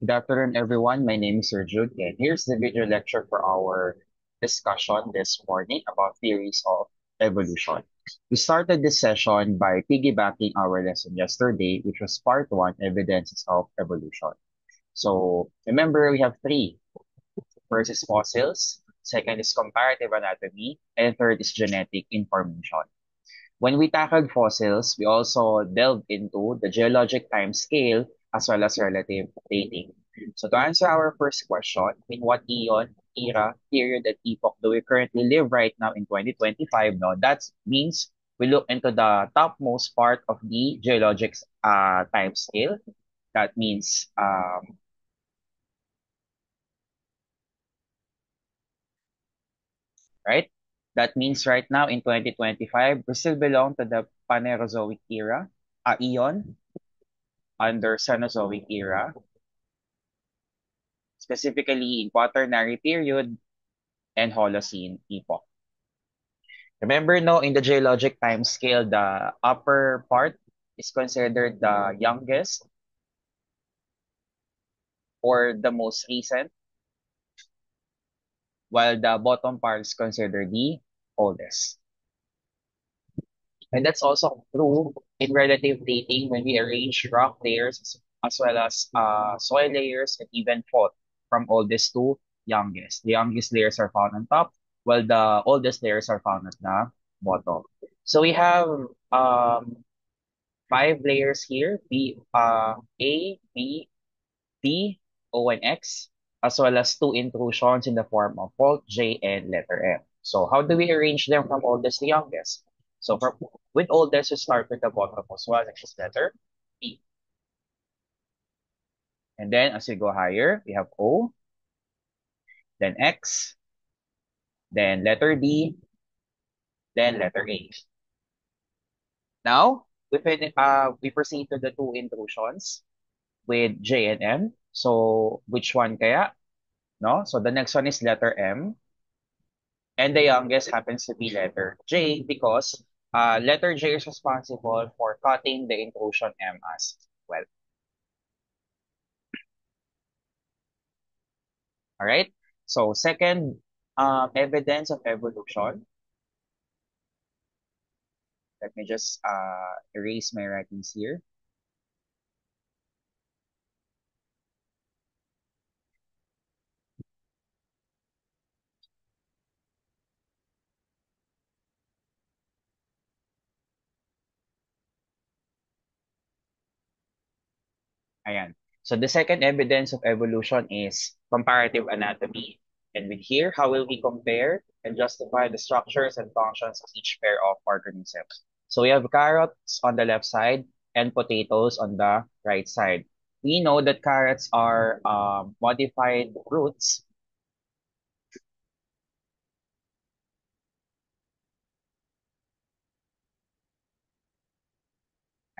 Good afternoon, everyone. My name is Sir Jude, and here's the video lecture for our discussion this morning about theories of evolution. We started this session by piggybacking our lesson yesterday, which was part one, evidences of evolution. So remember, we have three. First is fossils, second is comparative anatomy, and third is genetic information. When we tackled fossils, we also delved into the geologic time scale as well as relative dating. So to answer our first question, in what eon, era, period, and epoch do we currently live right now in 2025? No, that means we look into the topmost part of the geologic time scale. That means, right? That means right now in 2025, we still belong to the Phanerozoic era, eon, under Cenozoic era, specifically in Quaternary period and Holocene epoch. Remember, no, in the geologic time scale, the upper part is considered the youngest or the most recent, while the bottom part is considered the oldest. And that's also true in relative dating when we arrange rock layers as well as soil layers and even fault from oldest to youngest. The youngest layers are found on top, while the oldest layers are found at the bottom. So we have five layers here: A, B, D, O, and X, as well as two intrusions in the form of fault J and letter M. So how do we arrange them from oldest to youngest? So with oldest, we start with the bottommost one, which is letter B. And then as we go higher, we have O, then X, then letter D, then letter A. Now, we proceed to the two intrusions with J and M. So which one kaya? No? So the next one is letter M. And the youngest happens to be letter J because letter J is responsible for cutting the intrusion M as well. All right. So second evidence of evolution. Let me just erase my writings here. Ayan. So the second evidence of evolution is comparative anatomy. And with here, how will we compare and justify the structures and functions of each pair of organisms? So we have carrots on the left side and potatoes on the right side. We know that carrots are modified roots.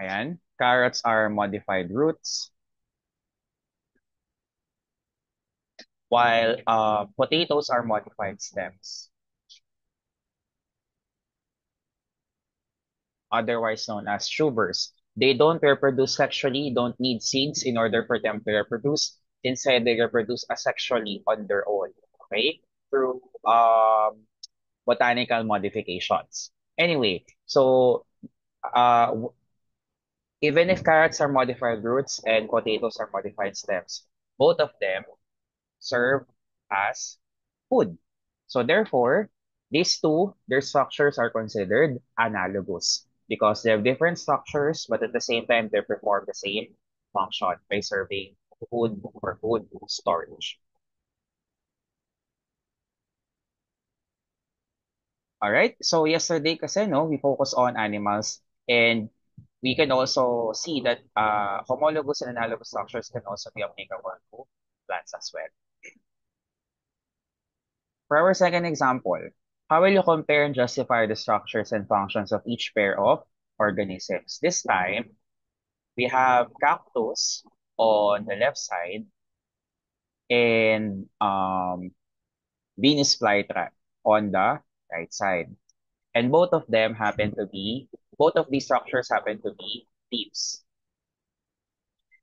Ayan. Carrots are modified roots, while potatoes are modified stems, otherwise known as tubers. They don't reproduce sexually, don't need seeds in order for them to reproduce. Instead, they reproduce asexually on their own, okay? Through botanical modifications. Anyway, so uh, w- even if carrots are modified roots and potatoes are modified stems, both of them serve as food. So therefore, these two, their structures are considered analogous because they have different structures, but at the same time, they perform the same function by serving food or food storage. All right. So yesterday kasi no, we focus on animals and we can also see that homologous and analogous structures can also be applicable to plants as well. For our second example, how will you compare and justify the structures and functions of each pair of organisms? This time, we have cactus on the left side and Venus flytrap on the right side. And both of these structures happen to be leaves.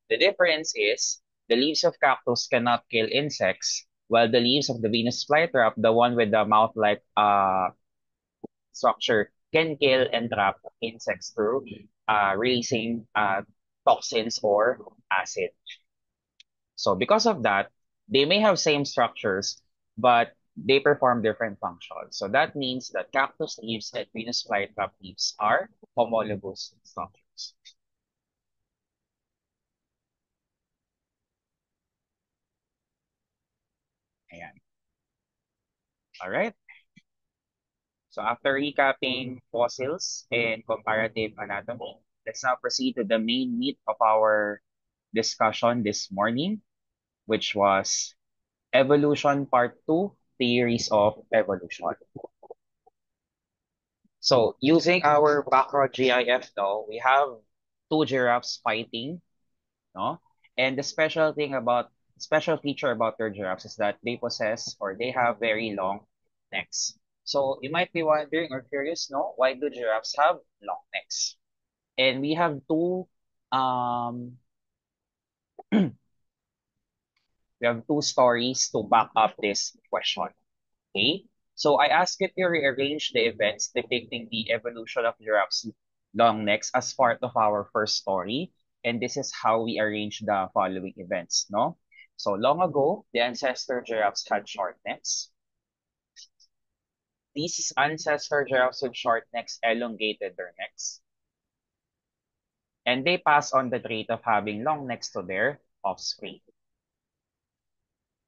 The difference is The leaves of cactus cannot kill insects, while the leaves of the Venus flytrap, the one with the mouth-like structure, can kill and trap insects through releasing toxins or acid. So because of that, they may have same structures, but they perform different functions. So that means that cactus leaves and Venus flytrap leaves are homologous structures. Ayan. All right. So after recapping fossils and comparative anatomy, let's now proceed to the main meat of our discussion this morning, which was evolution part 2, theories of evolution. So using our background GIF now, we have two giraffes fighting, no? And the special feature about their giraffes is that they possess or they have very long necks. So you might be wondering or curious, no, why do giraffes have long necks? And we have um two stories to back up this question. Okay? So I asked you to rearrange the events depicting the evolution of giraffes' long necks as part of our first story. And this is how we arrange the following events, no? So long ago, the ancestor giraffes had short necks. These ancestor giraffes with short necks elongated their necks, and they pass on the trait of having long necks to their offspring.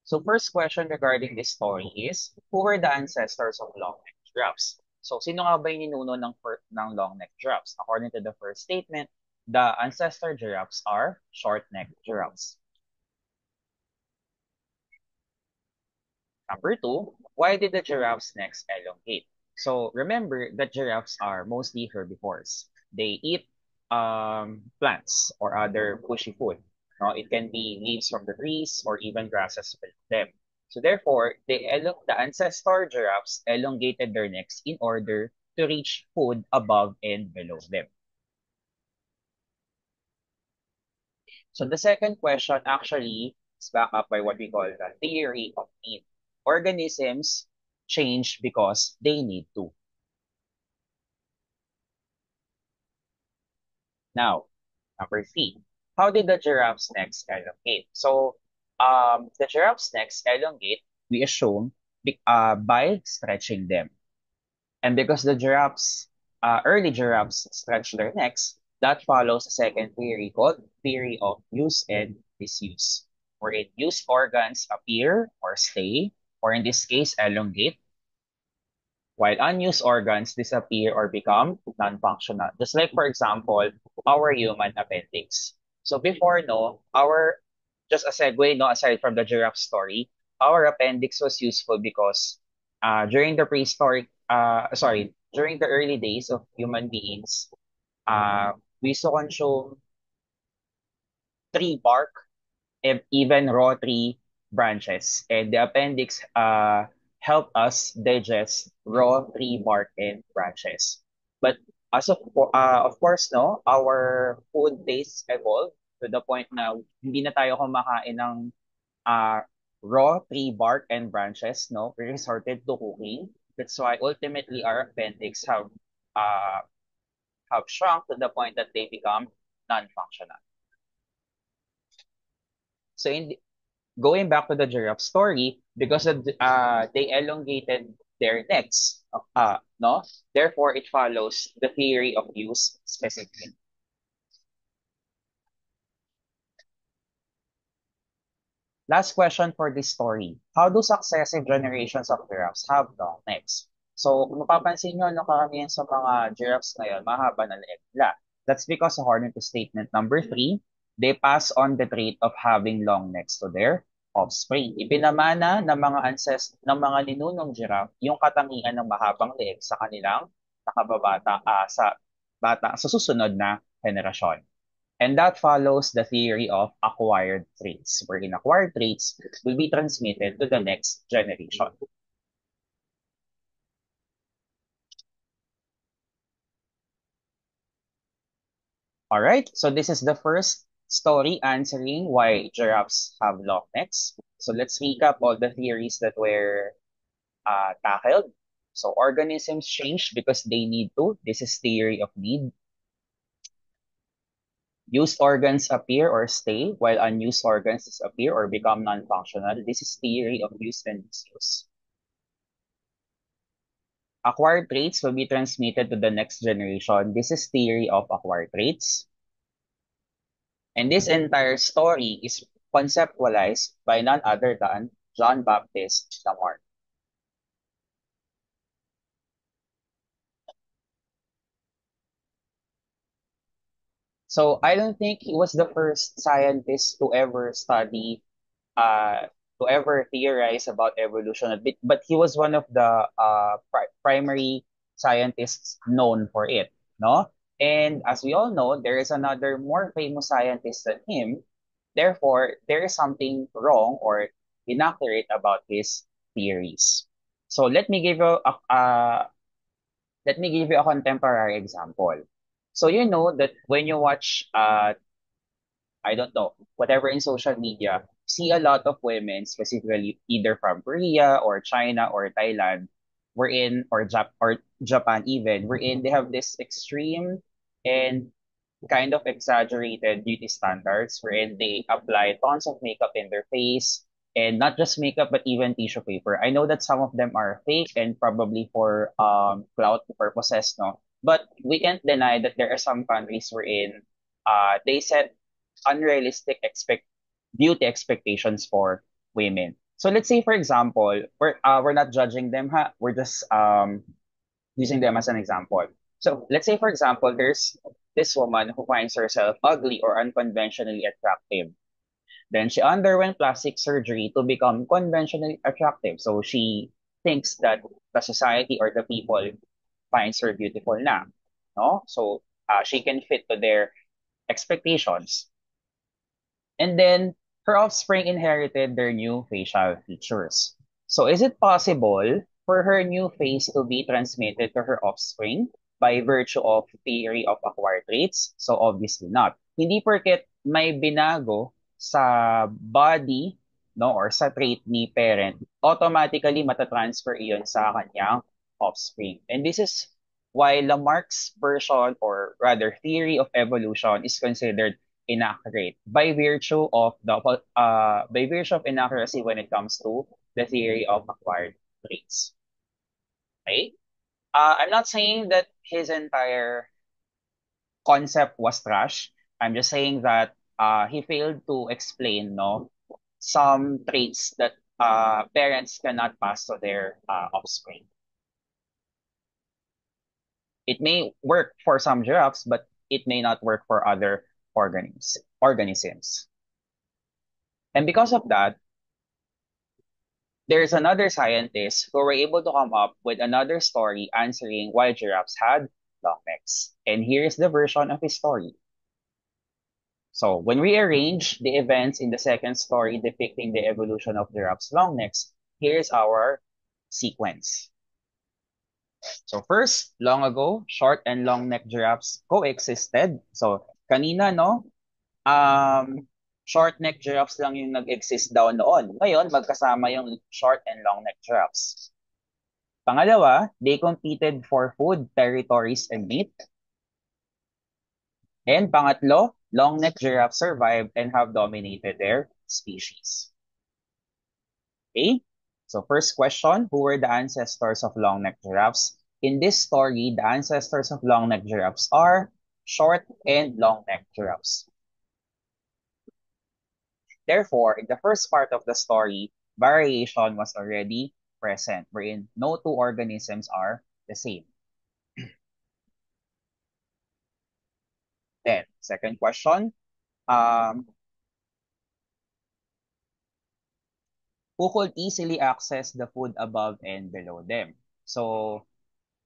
So first question regarding this story is, who were the ancestors of long-necked giraffes? So sino nga ba yung ninuno ng long-necked giraffes? According to the first statement, the ancestor giraffes are short-necked giraffes. Number two, why did the giraffes' necks elongate? So remember that giraffes are mostly herbivores. They eat plants or other bushy food. No, it can be leaves from the trees or even grasses below them. So therefore, the ancestor giraffes elongated their necks in order to reach food above and below them. So the second question actually is backed up by what we call the theory of need. Organisms change because they need to. Now, number three, how did the giraffe's necks elongate? So, the giraffe's necks elongate, we assume, by stretching them. And because early giraffes stretch their necks, that follows a second theory called theory of use and disuse, wherein used organs appear or stay, or in this case, elongate, while unused organs disappear or become non-functional. Just like, for example, our human appendix. So before, no, just a segue, no, aside from the giraffe story, our appendix was useful because during the during the early days of human beings, we used to consume tree bark and even raw tree branches. And the appendix help us digest raw tree bark and branches. But of course, no, our food tastes evolved to the point na hindi na tayo kumakain ng uh, raw tree bark and branches, no? We resorted to cooking. That's why ultimately our appendix uh, have shrunk to the point that they become non-functional. So going back to the giraffe story, because they elongated their necks, no? Therefore, it follows the theory of use specifically. Last question for this story. How do successive generations of giraffes have long necks? So, kung mapapansin nyo, no, karamihan sa mga giraffes ngayon, mahaba na leeg nila. That's because according to statement number 3, they pass on the trait of having long necks to their offspring. Ipinamana ng mga ninunong giraffe yung katangian ng mahabang leeg sa kanilang sa susunod na henerasyon. And that follows the theory of acquired traits, wherein acquired traits will be transmitted to the next generation. All right, so this is the first story answering why giraffes have long necks. So let's recap all the theories that were tackled. So organisms change because they need to. This is theory of need. Used organs appear or stay, while unused organs disappear or become non-functional. This is theory of use and misuse. Acquired traits will be transmitted to the next generation. This is theory of acquired traits. And this entire story is conceptualized by none other than Jean-Baptiste Lamarck. So I don't think he was the first scientist uh, to ever theorize about evolution a bit, but he was one of the primary scientists known for it, no? And as we all know, there is another more famous scientist than him. Therefore, there is something wrong or inaccurate about his theories. So let me give you a contemporary example. So you know that when you watch I don't know, whatever in social media, see a lot of women, specifically either from Korea or China or Thailand, or Japan even, wherein they have this extreme and kind of exaggerated beauty standards wherein they apply tons of makeup in their face and not just makeup but even tissue paper. I know that some of them are fake and probably for clout purposes, no. But we can't deny that there are some countries wherein they set unrealistic beauty expectations for women. So let's say for example, we're not judging them, ha. We're just using them as an example. So let's say, for example, there's this woman who finds herself ugly or unconventionally attractive. Then she underwent plastic surgery to become conventionally attractive. So she thinks that the society or the people finds her beautiful now. No? So she can fit to their expectations. And then her offspring inherited their new facial features. So is it possible for her new face to be transmitted to her offspring by virtue of theory of acquired traits? So obviously not. Hindi porket may binago sa body, no, or sa trait ni parent, automatically matatransfer iyon sa kanyang offspring. And this is why Lamarck's version or rather theory of evolution is considered inaccurate by virtue of inaccuracy when it comes to the theory of acquired traits. Okay? I'm not saying that his entire concept was trash. I'm just saying that he failed to explain, no, some traits that parents cannot pass to their offspring. It may work for some giraffes, but it may not work for other organisms. And because of that, there's another scientist who were able to come up with another story answering why giraffes had long necks. And here's the version of his story. So when we arrange the events in the second story depicting the evolution of giraffes' long necks, here's our sequence. So first, long ago, short and long neck giraffes coexisted. So kanina, no, short neck giraffes lang yung nag-exist daw noon. Ngayon, magkasama yung short and long neck giraffes. Pangalawa, they competed for food, territories, and meat. And pangatlo, long neck giraffes survived and have dominated their species. Okay? So first question, who were the ancestors of long neck giraffes? In this story, the ancestors of long neck giraffes are short and long neck giraffes. Therefore, in the first part of the story, variation was already present, wherein no two organisms are the same. Then, second question, um, who could easily access the food above and below them? So,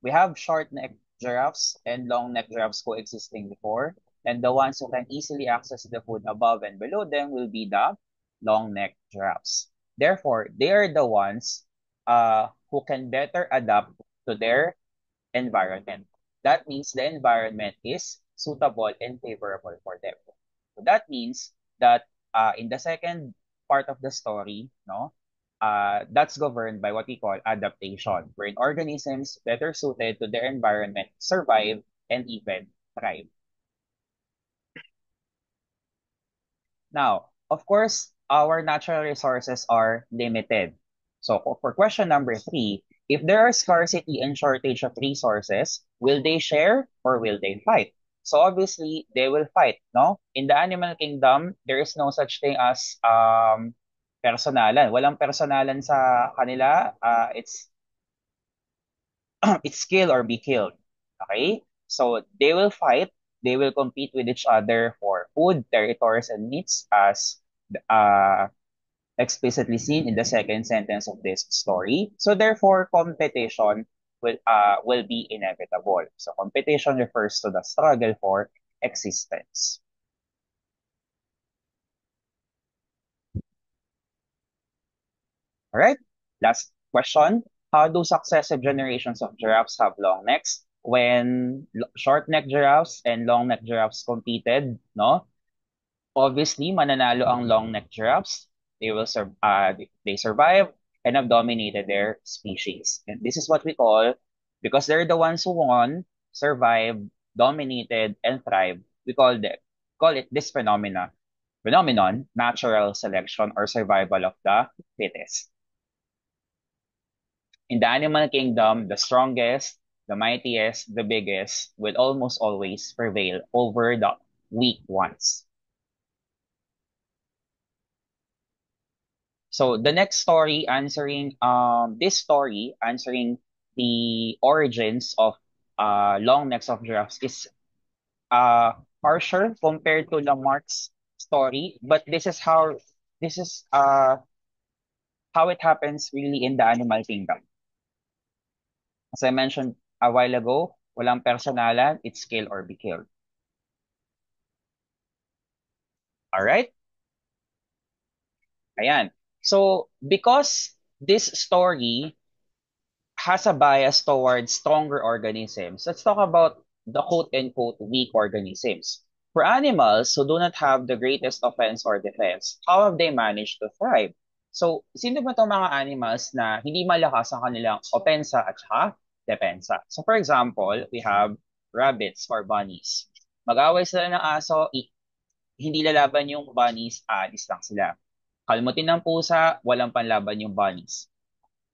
we have short-necked giraffes and long-necked giraffes coexisting before, and the ones who can easily access the food above and below them will be the long-necked giraffes. Therefore, they are the ones who can better adapt to their environment. That means the environment is suitable and favorable for them. That means that in the second part of the story, no, that's governed by what we call adaptation, wherein organisms better suited to their environment survive and even thrive. Now, of course, our natural resources are limited. So for question number three, if there are scarcity and shortage of resources, will they share or will they fight? So obviously, they will fight, no? In the animal kingdom, there is no such thing as personalan. Walang personalan sa kanila. It's kill or be killed. Okay? So they will fight, they will compete with each other for food, territories, and meats as uh, explicitly seen in the second sentence of this story. So therefore, competition will be inevitable. So competition refers to the struggle for existence. All right? Last question. How do successive generations of giraffes have long necks? When short neck giraffes and long neck giraffes competed, no? Obviously, mananalo ang long neck giraffes. They survive and have dominated their species. And this is what we call, because they're the ones who won, survived, dominated, and thrived. Call it this phenomenon, natural selection or survival of the fittest. In the animal kingdom, the strongest, the mightiest, the biggest will almost always prevail over the weak ones. So the next story answering this story answering the origins of long necks of giraffes is harsher compared to Lamarck's story, but this is how it happens really in the animal kingdom. As I mentioned a while ago, walang personalan, it's kill or be killed. All right? Ayan. So, because this story has a bias towards stronger organisms, let's talk about the quote-unquote weak organisms. For animals who do not have the greatest offense or defense, how have they managed to thrive? So, sino ba itong mga animals na hindi malakas ang kanilang opensa at saka depensa? So, for example, we have rabbits or bunnies. Mag-away sila ng aso, hindi lalaban yung bunnies, aalis lang sila. Kalmutin ng pusa, walang panlaban yung bunnies.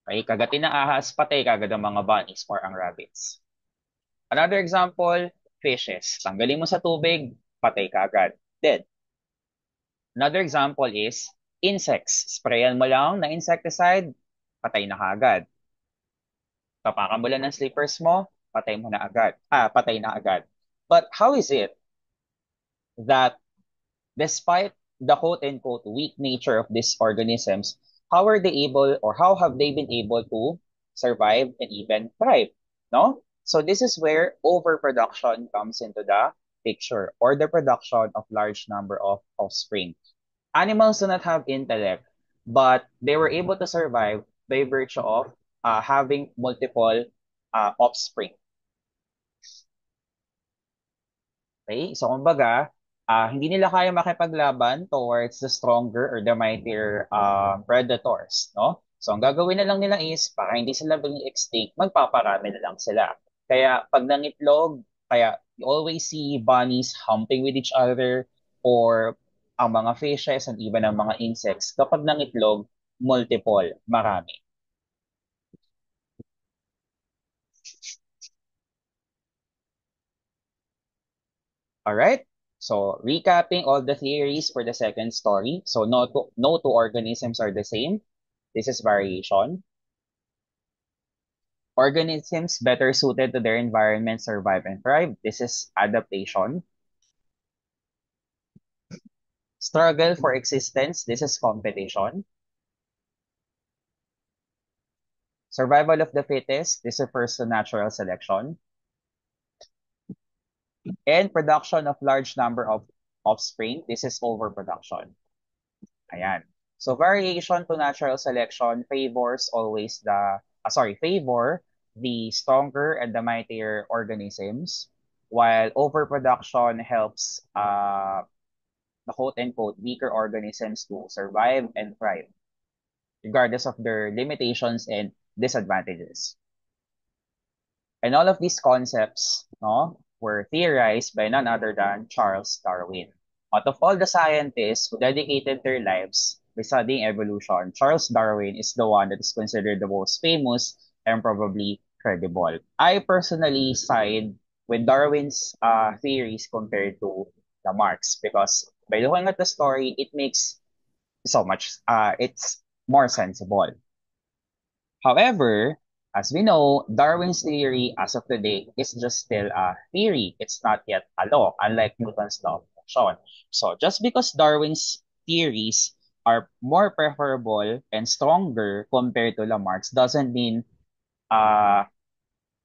Okay, kagatin ng ahas, patay kagad ang mga bunnies or ang rabbits. Another example, fishes. Tanggalin mo sa tubig, patay kagad. Dead. Another example is insects. Sprayan mo lang ng insecticide, patay na kagad. Tapakan mo lang ng slippers mo, patay mo na agad. Patay na agad. But how is it that despite the quote-unquote weak nature of these organisms, how are they able or how have they been able to survive and even thrive? No? So this is where overproduction comes into the picture or the production of large number of offspring. Animals do not have intellect, but they were able to survive by virtue of having multiple offspring. Okay? So, kumbaga, hindi nila kaya makipaglaban towards the stronger or the mightier predators, no? So, ang gagawin na lang nila is, para hindi sila maging extinct, magpaparami na lang sila. Kaya, pag nangitlog, kaya you always see bunnies humping with each other or ang mga fishes and even ang mga insects, kapag nangitlog, multiple, marami. All right. So recapping all the theories for the second story. So no two organisms are the same. This is variation. Organisms better suited to their environment survive and thrive. This is adaptation. Struggle for existence. This is competition. Survival of the fittest. This refers to natural selection. And production of large number of offspring. This is overproduction. Ayan. So variation to natural selection favors always favor the stronger and the mightier organisms, while overproduction helps the quote-unquote weaker organisms to survive and thrive, regardless of their limitations and disadvantages. And all of these concepts, no, were theorized by none other than Charles Darwin. Out of all the scientists who dedicated their lives by studying evolution, Charles Darwin is the one that is considered the most famous and probably credible. I personally side with Darwin's theories compared to Lamarck's because by looking at the story, it makes so much, it's more sensible. However, as we know, Darwin's theory as of today is just still a theory. It's not yet a law, unlike Newton's law of motion. So just because Darwin's theories are more preferable and stronger compared to Lamarck's doesn't mean uh,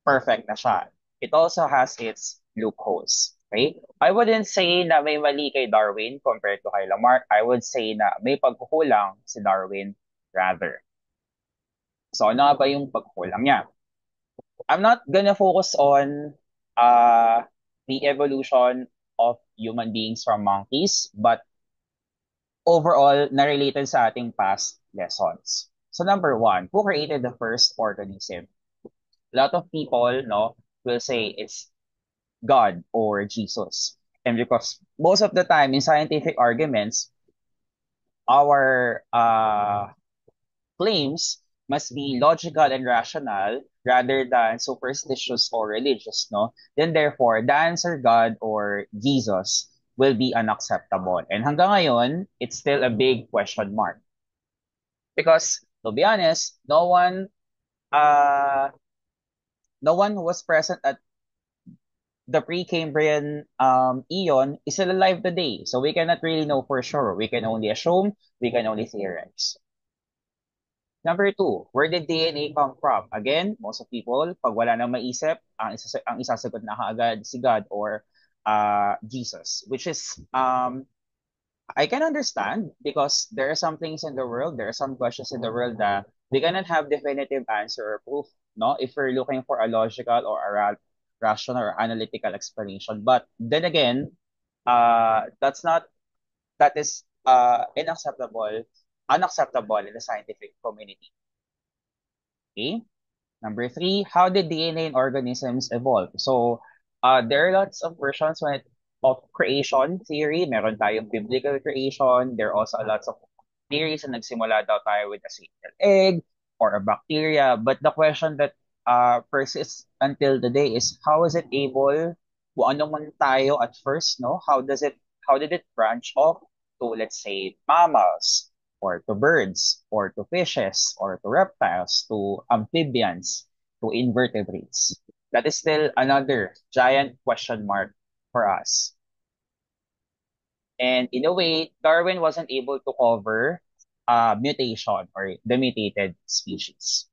perfect na siya. It also has its loopholes. Okay? I wouldn't say na may mali kay Darwin compared to kay Lamarck. I would say na may pagkukulang si Darwin rather. So ano nga ba yung pagkukulang niya? I'm not gonna focus on uh, the evolution of human beings from monkeys, but overall, na-related sa ating past lessons. So number one, who created the first organism? A lot of people, no, will say it's God or Jesus. And because most of the time in scientific arguments, our claims must be logical and rational rather than superstitious or religious, no? Then therefore, the answer God or Jesus will be unacceptable. And hanggang ngayon, it's still a big question mark. Because to be honest, uh no one who was present at the Precambrian eon is still alive today. So we cannot really know for sure. We can only assume, we can only theorize. Number two, where did DNA come from? Again, most of people, pag wala nang maisip, ang isasagot na kaagad si God or Jesus, which is, I can understand because there are some things in the world, there are some questions in the world that we cannot have definitive answer or proof, no? If we're looking for a logical or a rational or analytical explanation. But then again, that is unacceptable in the scientific community. Okay. Number three, how did DNA in organisms evolve? So, there are lots of versions of creation theory. Meron tayong biblical creation. There are also lots of theories na nagsimula daw tayo with a single egg or a bacteria. But the question that persists until today is how is it able, kung ano man tayo at first, no? How did it branch off to, let's say, mammals? Or to birds, or to fishes, or to reptiles, to amphibians, to invertebrates. That is still another giant question mark for us. And in a way, Darwin wasn't able to cover mutation or the mutated species.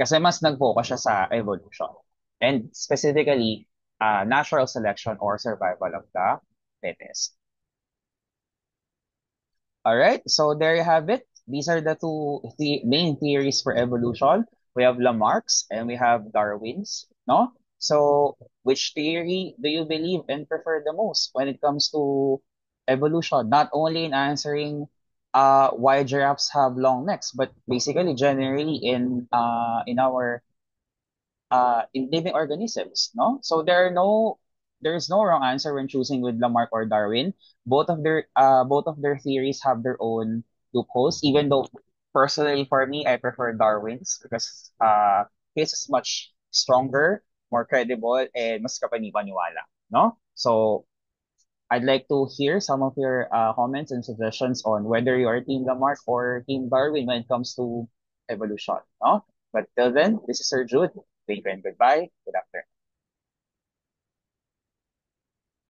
Kasi mas nag-focus siya sa evolution. And specifically, natural selection or survival of the fittest. All right, so there you have it. These are the two main theories for evolution. We have Lamarck's and we have Darwin's, no? So, which theory do you believe and prefer the most when it comes to evolution? Not only in answering why giraffes have long necks, but basically generally in our in living organisms, no? So there's no wrong answer when choosing with Lamarck or Darwin. Both of their theories have their own loopholes, even though personally for me I prefer Darwin's because his is much stronger, more credible, and mas kapani-paniwala, no? So I'd like to hear some of your comments and suggestions on whether you are Team Lamarck or Team Darwin when it comes to evolution, no? But till then, this is Sir Jude. Thank you and goodbye. Good afternoon.